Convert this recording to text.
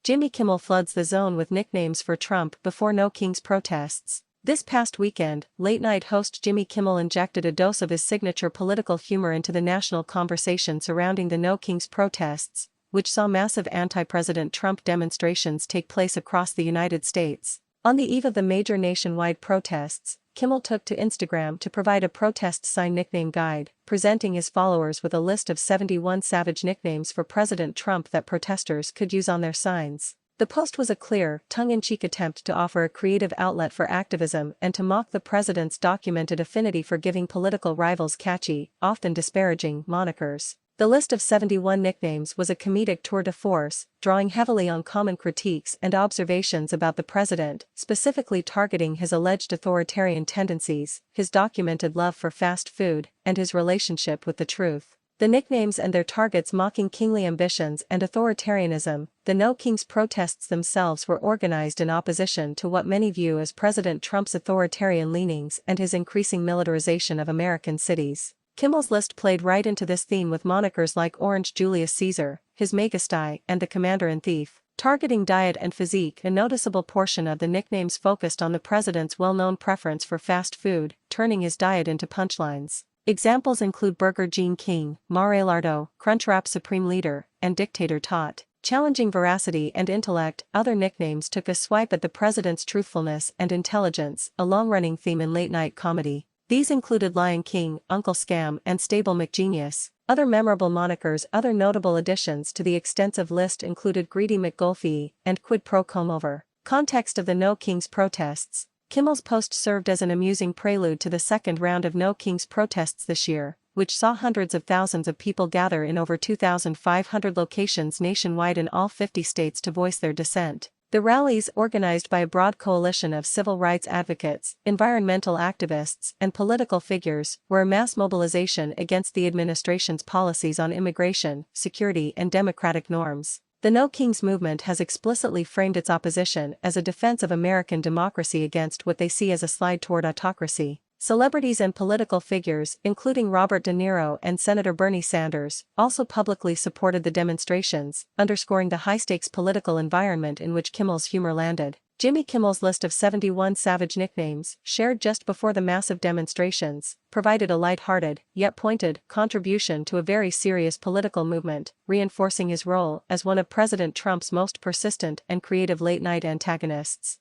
Jimmy Kimmel floods the zone with nicknames for Trump before No Kings protests. This past weekend, late-night host Jimmy Kimmel injected a dose of his signature political humor into the national conversation surrounding the No Kings protests, which saw massive anti-President Trump demonstrations take place across the United States. On the eve of the major nationwide protests, Kimmel took to Instagram to provide a protest sign nickname guide, presenting his followers with a list of 71 savage nicknames for President Trump that protesters could use on their signs. The post was a clear, tongue-in-cheek attempt to offer a creative outlet for activism and to mock the president's documented affinity for giving political rivals catchy, often disparaging, monikers. The list of 71 nicknames was a comedic tour de force, drawing heavily on common critiques and observations about the president, specifically targeting his alleged authoritarian tendencies, his documented love for fast food, and his relationship with the truth. The nicknames and their targets mocking kingly ambitions and authoritarianism, the No Kings protests themselves were organized in opposition to what many view as President Trump's authoritarian leanings and his increasing militarization of American cities. Kimmel's list played right into this theme with monikers like Orange Julius Caesar, his Megasty, and the Commander-in-Thief. Targeting diet and physique, a noticeable portion of the nicknames focused on the president's well-known preference for fast food, turning his diet into punchlines. Examples include Burger Gene King, Mar-a-Lardo, Crunchwrap Supreme Leader, and Dictator Tot. Challenging veracity and intellect, other nicknames took a swipe at the president's truthfulness and intelligence, a long-running theme in late-night comedy. These included Lion King, Uncle Scam, and Stable McGenius. Other memorable monikers. Other notable additions to the extensive list included Greedy McGolfie and Quid Pro Comb-Over. Context of the No Kings protests. Kimmel's post served as an amusing prelude to the second round of No Kings protests this year, which saw hundreds of thousands of people gather in over 2,500 locations nationwide in all 50 states to voice their dissent. The rallies, organized by a broad coalition of civil rights advocates, environmental activists, and political figures, were a mass mobilization against the administration's policies on immigration, security, and democratic norms. The No Kings movement has explicitly framed its opposition as a defense of American democracy against what they see as a slide toward autocracy. Celebrities and political figures, including Robert De Niro and Senator Bernie Sanders, also publicly supported the demonstrations, underscoring the high-stakes political environment in which Kimmel's humor landed. Jimmy Kimmel's list of 71 savage nicknames, shared just before the massive demonstrations, provided a light-hearted, yet pointed, contribution to a very serious political movement, reinforcing his role as one of President Trump's most persistent and creative late-night antagonists.